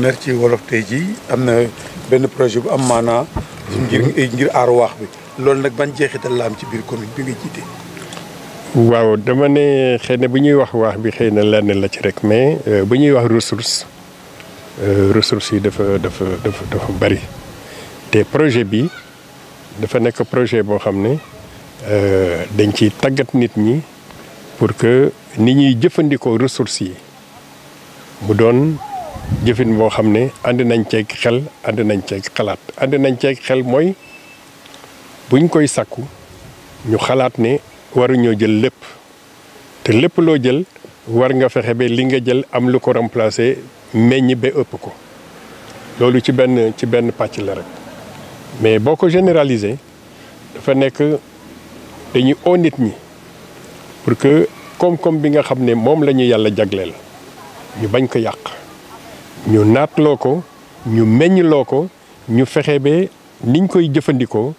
colonel ci wolof tey jii am na benn projet bu am maanaa ngir aar waax bi loolu nag ban jeexital la am ci biir commune bi nga jiite. waaw dama ne xëy na bu ñuy wax waax bi xëy na lenn la ci rek mais bu ñuy wax ressources yi dafa bari te projet bi dafa nekk projet boo xam ne dañ ciy tàggat nit ñi pour que nit ñuy jëfandikoo ressources yi mu doon jëfin boo xam ne ànd nañ ceeg xel ànd nañ ceeg xalaat ànd nañ ceeg xel mooy buñ koy sàkku ñu xalaat ne waruñoo jël lépp te lépp loo jël war nga fexe ba li nga jël am lu ko remplacer meññ ba ëpp ko loolu ci benn pàcc la rek mais boo ko généraliser dafa nekk dañuy oo nit ñi pour que koom-koom bi nga xam ne moom la ñu yàlla jagleel ñu bañ ko yàq ñu naatloo ko ñu meññloo ko ñu fexe ba niñ koy jëfandikoo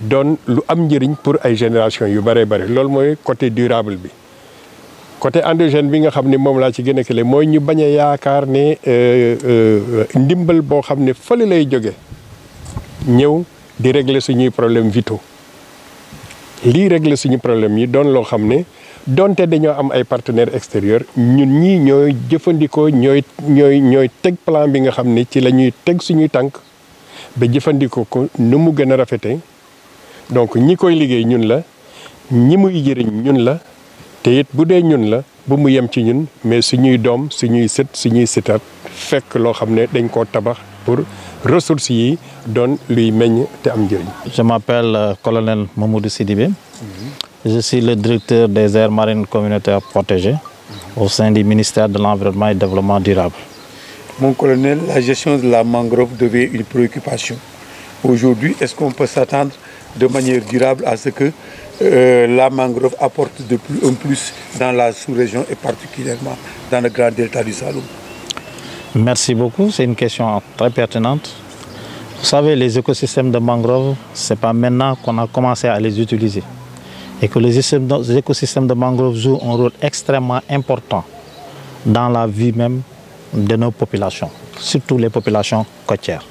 doon lu am njëriñ pour ay génération yu bëree bëri loolu mooy côté durable bi côté endogène bi nga xam ne moom laa ci gën a kële mooy ñu bañ a yaakaar ne ndimbal boo xam ne fële lay jóge ñëw di régler suñuy problème vitaux lii régler suñu problème yi doon loo xam ne donte dañoo am ay partenaires extérieurs ñun ñii ñooy jëfandikoo ñooy teg plan bi nga xam ne ci la ñuy teg suñuy tànk ba jëfandikoo ko nu mu gën a rafete donc ñi koy liggéey ñun la ñi muy jëriñ ñun la te it bu dee ñun la bu mu yem ci ñun mais suñuy doom suñuy sëtaat fekk loo xam ne dañ koo tabax pour ressources yi doon luy meññ te am njëriñ. Je m'appelle colonel Mamoudou Sidibé. Je suis le directeur des aires marines communautaires protégées au sein du ministère de l'Environnement et du Développement durable. Mon colonel, la gestion de la mangrove devient une préoccupation. Aujourd'hui, est-ce qu'on peut s'attendre de manière durable à ce que la mangrove apporte un plus dans la sous-région et particulièrement dans le grand delta du Saloum? Merci beaucoup, c'est une question très pertinente. Vous savez, les écosystèmes de mangrove, ce n'est pas maintenant qu'on a commencé à les utiliser. Et que les écosystèmes de mangrove jouent un rôle extrêmement important dans la vie même de nos populations, surtout les populations côtières.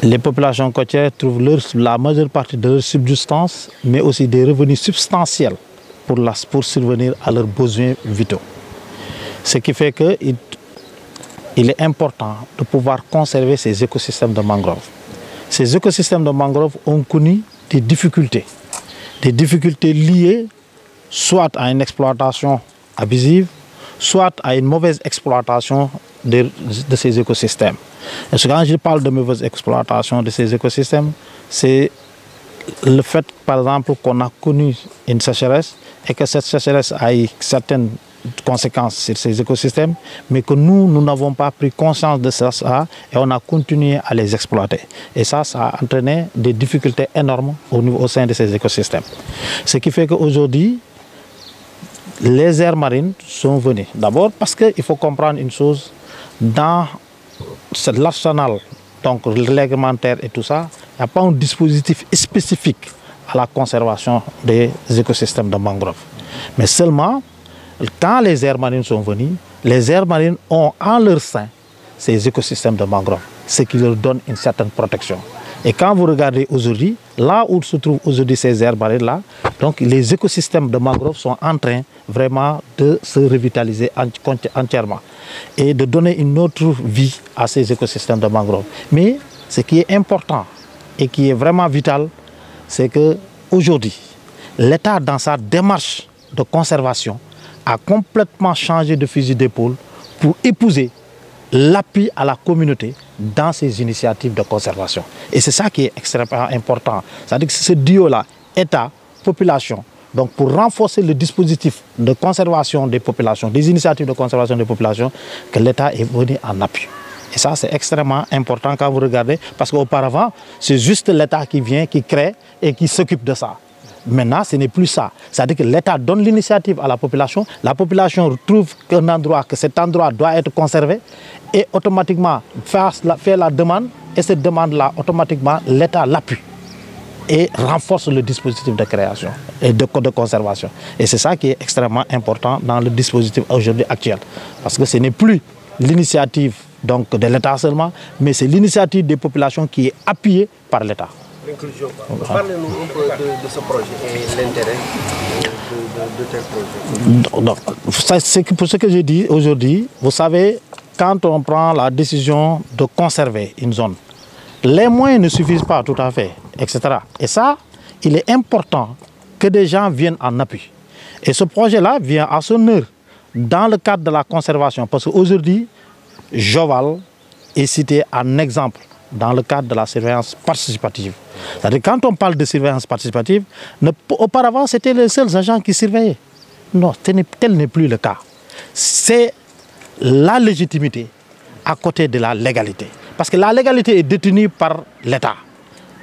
Les populations côtières trouvent la majeure partie de leur subsistance, mais aussi des revenus substantiels pour survenir à leurs besoins vitaux. Ce qui fait qu'il est important de pouvoir conserver ces écosystèmes de mangrove. Ces écosystèmes de mangrove ont connu des difficultés liées soit à une exploitation abusive, soit à une mauvaise exploitation de ces écosystèmes. Et quand je parle de mauvaise exploitation de ces écosystèmes, c'est le fait, par exemple, qu'on a connu une sécheresse et que cette sécheresse a eu certaines conséquences sur ces écosystèmes, mais que nous n'avons pas pris conscience de ça et on a continué à les exploiter. Et ça a entraîné des difficultés énormes au sein de ces écosystèmes. Ce qui fait qu'aujourd'hui, les aires marines sont venues. D'abord parce qu'il faut comprendre une chose, dans l'arsenal donc réglementaire et tout ça, il n'y a pas un dispositif spécifique à la conservation des écosystèmes de mangrove. Mais seulement, quand les aires marines sont venues, les aires marines ont en leur sein ces écosystèmes de mangrove, ce qui leur donne une certaine protection. Et quand vous regardez aujourd'hui, là où se trouvent aujourd'hui ces aires marines-là, donc les écosystèmes de mangrove sont en train vraiment de se revitaliser entièrement et de donner une autre vie à ces écosystèmes de mangrove. Mais ce qui est important et qui est vraiment vital, c'est qu'aujourd'hui, l'État, dans sa démarche de conservation, a complètement changé de fusil d'épaule pour épouser l'appui à la communauté dans ces initiatives de conservation. Et c'est ça qui est extrêmement important. C'est-à-dire que c'est ce duo-là, État, population, donc pour renforcer le dispositif de conservation des populations, des initiatives de conservation des populations, que l'État est venu en appui. Et ça, c'est extrêmement important quand vous regardez, parce qu'auparavant, c'est juste l'État qui vient, qui crée et qui s'occupe de ça. Maintenant, ce n'est plus ça. C'est-à-dire que l'État donne l'initiative à la population trouve que cet endroit doit être conservé et automatiquement fait la demande et cette demande-là, automatiquement, l'État l'appuie et renforce le dispositif de création et de conservation. Et c'est ça qui est extrêmement important dans le dispositif aujourd'hui actuel. Parce que ce n'est plus l'initiative donc de l'État seulement, mais c'est l'initiative des populations qui est appuyée par l'État. L'inclusion. Parlez-nous un peu de ce projet et l'intérêt de tel projet. Donc, pour ce que je dis aujourd'hui, vous savez, quand on prend la décision de conserver une zone, les moyens ne suffisent pas tout à fait, etc. Et ça, il est important que des gens viennent en appui. Et ce projet-là vient à son heure dans le cadre de la conservation. Parce qu'aujourd'hui, Joal est cité en exemple dans le cadre de la surveillance participative. C'est-à-dire quand on parle de surveillance participative, auparavant c'était les seuls agents qui surveillaient. Non, tel n'est plus le cas. C'est la légitimité à côté de la légalité. Parce que la légalité est détenue par l'État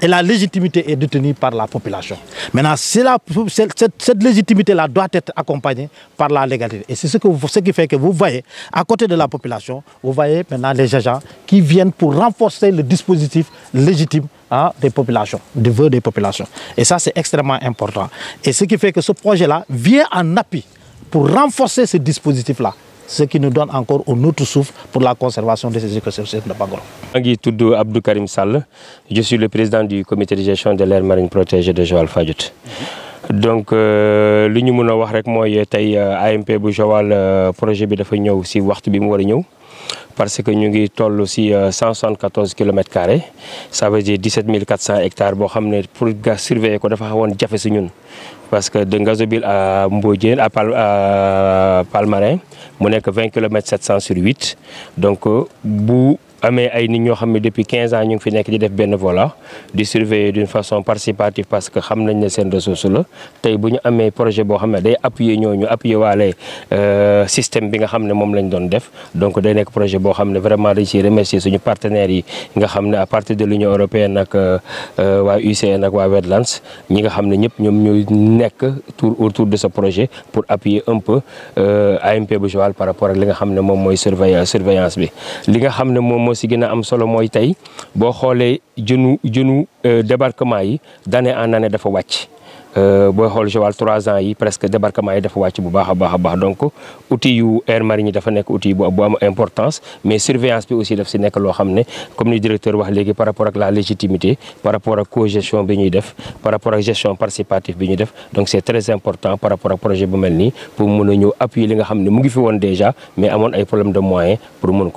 et la légitimité est détenue par la population. Maintenant, cette légitimité-là doit être accompagnée par la légalité. Et c'est ce qui fait que vous voyez, à côté de la population, vous voyez maintenant les agents qui viennent pour renforcer le dispositif légitime des populations, des vœux des populations. Et ça, c'est extrêmement important. Et ce qui fait que ce projet-là vient en appui pour renforcer ce dispositif-là. Ce qui nous donne encore un autre souffle pour la conservation de ces écosystèmes de mangrove. Abdou Karim Sall, je suis le président du comité de gestion de l'aire marine protégée de Joal Fadiouth. Donc, li ñu mëna wax rek moy tay AMP bu Joal projet bi dafa ñëw ci waxtu bi mu wara ñëw parce que ñu ngi tollu ci 174 km², ça veut dire 17 400 hectares bo xamné pour surveiller ko dafa xawon jafé ci ñun. Parce que de Ngazobil à Mbodiène, à Palmarin, on n'est que 20 km 700 sur 8. Donc, depuis 15 ans, nous faisons des bénévolats, de surveiller d'une façon participative parce que nous avons des ressources. Nous avons un projet qui appuie le système que nous avons fait. Donc, nous avons un projet qui vraiment remercier nos partenaires à partir de l'Union européenne, UCN et Wetlands. Nous avons autour de ce projet pour appuyer un peu AMP bu Joal par rapport à la surveillance. Si gëna am solo moy tay bo xolé jënu débarquement yi d'année en année dafa wacc boy xol Joal 3 ans yi presque débarquement yi dafa wacc bu baaxa baax donc outil yu air marine yi dafa nek outil bu am importance mais surveillance bi aussi daf ci nek lo xamné comme le directeur wax légui par rapport à la légitimité par rapport à co-gestion bi ñuy def par rapport à gestion participative bi ñuy def donc c'est très important par rapport à projet bu melni pour mëna ñu appuyer li nga xamné mu ngi fi won déjà mais amone ay problème de moyens pour mën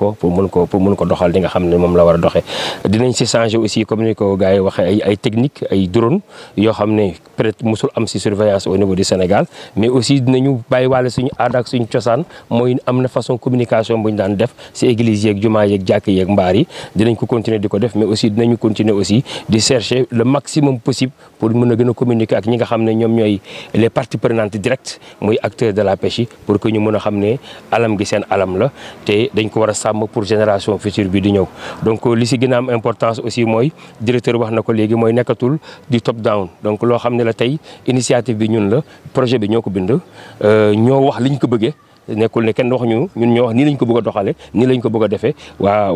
ko doxal li nga xamné mom la wara doxé dinañ ci changer aussi comme ni ko gaay waxé ay technique ay drone yo xamné musul am ci surveillance au niveau du Sénégal mais aussi dinañu bayiwale suñu aada ak suñu cosaan moy amna façon communication buñ daan def ci église yeek jumaa yeek jàkk yeek mbaar yi dinañ ko continuer diko def mais aussi dinañu continuer aussi di chercher le maximum possible pour mëna gëna communiquer ak ñi nga xamné ñom ñoy les parties prenantes directes moy acteurs de la pêche pour que ñu mëna xamné alam gi sen alam la té dañ ko wara sam pour génération future bi di ñëw donc li ci gëna am importance aussi moy directeur wax nako légui moy nekatul di top down donc lo xamné la tay initiative bi ñun la projet bi ñoko bind ñoo wax liñ ko bëggé nekul ne kenn wax ñun ñoo wax ni lañ ko bëgg doxalé ni lañ ko bëgg défé wa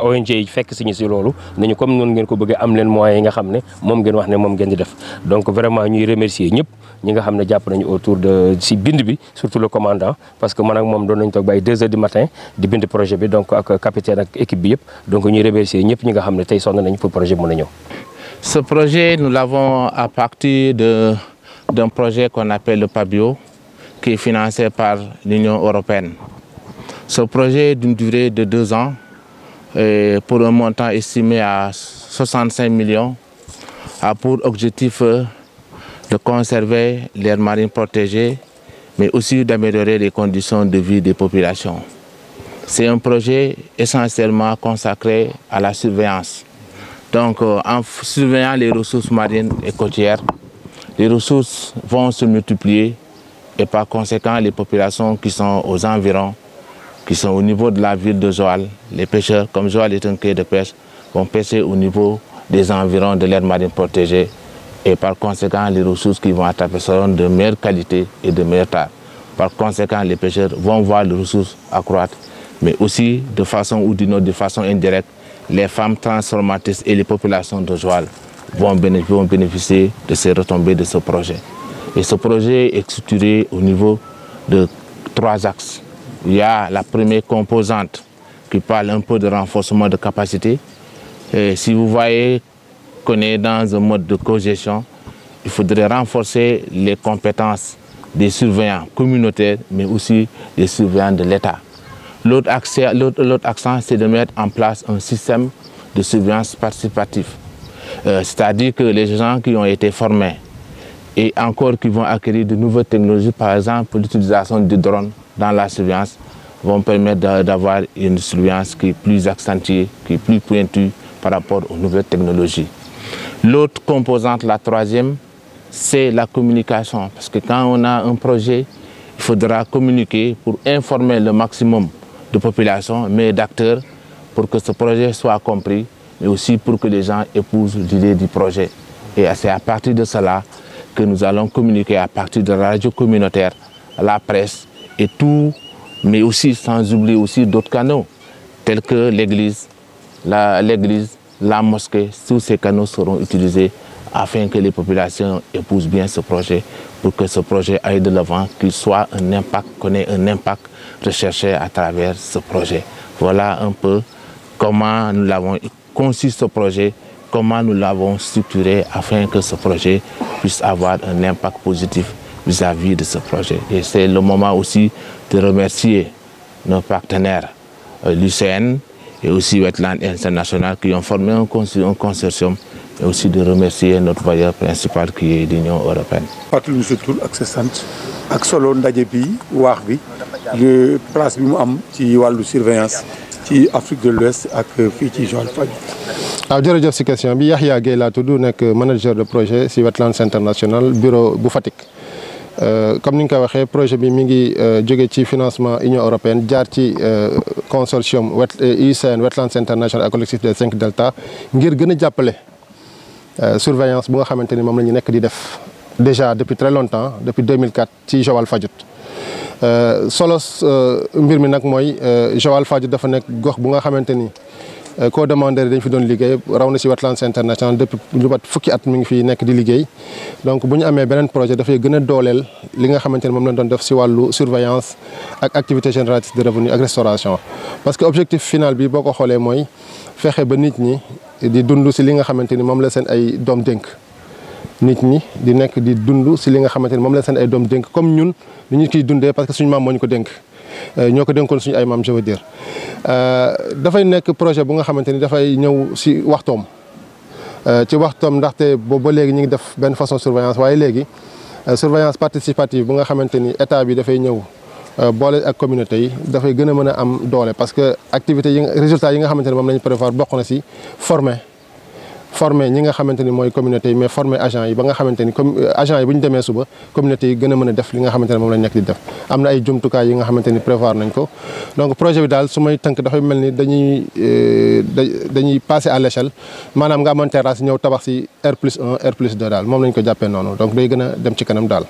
ONG fekk suñu ci lolu nañu comme non ngeen ko bëgg am leen moyens yi nga xamné mom ngeen wax né mom ngeen di def donc vraiment ñuy remercier ñëpp ñi nga xamné japp nañu autour de ci bind bi surtout le commandant parce que man ak mom doon nañ tok bay 2 heures du matin di bind projet bi donc ak capitaine ak équipe bi yëpp donc ñuy remercier ñëpp ñi nga xamné tay sonn nañ pour projet mëna ñëw. Ce projet, nous l'avons à partir d'un projet qu'on appelle le PABIO, qui est financé par l'Union européenne. Ce projet est d'une durée de 2 ans, et pour un montant estimé à 65 millions, a pour objectif de conserver l'aire marine protégée, mais aussi d'améliorer les conditions de vie des populations. C'est un projet essentiellement consacré à la surveillance. Donc, en surveillant les ressources marines et côtières, les ressources vont se multiplier et par conséquent, les populations qui sont aux environs, qui sont au niveau de la ville de Joal, les pêcheurs, comme Joal est un quai de pêche, vont pêcher au niveau des environs de l'aire marine protégée et par conséquent, les ressources qui vont attraper seront de meilleure qualité et de meilleure taille. Par conséquent, les pêcheurs vont voir les ressources accroître, mais aussi de façon ou d'une autre, de façon indirecte, les femmes transformatrices et les populations de Joal vont bénéficier de ces retombées de ce projet. Et ce projet est structuré au niveau de 3 axes. Il y a la première composante qui parle un peu de renforcement de capacité. Et si vous voyez qu'on est dans un mode de cogestion, il faudrait renforcer les compétences des surveillants communautaires, mais aussi des surveillants de l'État. L'autre accent, c'est de mettre en place un système de surveillance participative. C'est-à-dire que les gens qui ont été formés et encore qui vont acquérir de nouvelles technologies, par exemple l'utilisation du drone dans la surveillance, vont permettre d'avoir une surveillance qui est plus accentuée, qui est plus pointue par rapport aux nouvelles technologies. L'autre composante, la troisième, c'est la communication. Parce que quand on a un projet, il faudra communiquer pour informer le maximum de population, mais d'acteurs, pour que ce projet soit compris, mais aussi pour que les gens épousent l'idée du projet. Et c'est à partir de cela que nous allons communiquer à partir de la radio communautaire, la presse et tout, mais aussi sans oublier aussi d'autres canaux, tels que l'église, la mosquée. Tous ces canaux seront utilisés afin que les populations épousent bien ce projet, pour que ce projet aille de l'avant, qu'il soit un impact, qu'on ait un impact recherché à travers ce projet. Voilà un peu comment nous l'avons conçu ce projet, comment nous l'avons structuré afin que ce projet puisse avoir un impact positif vis-à-vis de ce projet. Et c'est le moment aussi de remercier nos partenaires, l'UCN et aussi Wetland International qui ont formé un consortium, et aussi de remercier notre bailleur principal qui est l'Union européenne. fàttali ñu sa tur ak sa sant ak solo ndaje bi waax bi le place bi mu am ci wàllu surveillance ci Afrique de l'Ouest ak fii ci Joal-Fadiouth. waaw jërëjëf si question bi Yahya Gueye laa tudd nekk manager de projet si Wetlands International bureau bu Fatick. Comme ni nga ko waxee projet bi mi ngi jóge ci financement Union européenne jaar ci consortium UCN Wetlands International ak collectif des 5 delta ngir gën a jàppale surveillance bu nga xamante ni moom la ñu nekk di def déjà depuis très longtemps depuis 2004 ci Joal-Fadiouth. Solo mbir mi nag mooy Joal-Fadiouth dafa nekk gox bu nga xamante ni co-demandeur dañ fi doon liggéey raw na si Wetlands International depuis lu mat fukki at mi ngi fi nekk di liggéey donc bu ñu amee beneen projet dafay gën a dooleel li nga xamante ne moom lañ doon def si wàllu surveillance ak activité génératrice de revenu ak restauration. Parce que objectif final bi boo ko xoolee mooy fexe ba nit ñi di dund si li nga xamante ni moom la seen ay doom dénk. Nit ñi di nekk di dund si li nga xamante ni moom la seen ay doom dénk comme ñun ni ñu kiy dundee parce que suñu maam moo ñu ko dénk. ñoo ko dénkoon suñu ay maam je veux dire dafay nekk projet bu nga xamante ni dafay ñëw si waxtoom ci waxtoom ndaxte boobu ba léegi ñu ngi def benn façon surveillance waaye léegi surveillance participative bu nga xamante ni état bi dafay ñëw boole ak communauté yi dafay gën a mën a am doole parce que activités yi résultats yi nga xamante ni moom lañu prévoir bokk na si former ñi nga xamante ni mooy communauté yi mais former agent yi ba nga xamante ni comme agent yi bu ñu demee suba communauté yi gën a mën a def li nga xamante ne moom lañ nekk di def am na ay jumtukaay yi nga xamante ni prévoir nañ ko donc projet bi daal su may tënk dafay mel ni dañuy passer à l'échelle maanaam nga amoon terrasse ñëw tabax si R+1 R+2 daal moom lañ ko jàppee noonu donc day gën a dem ci kanam daal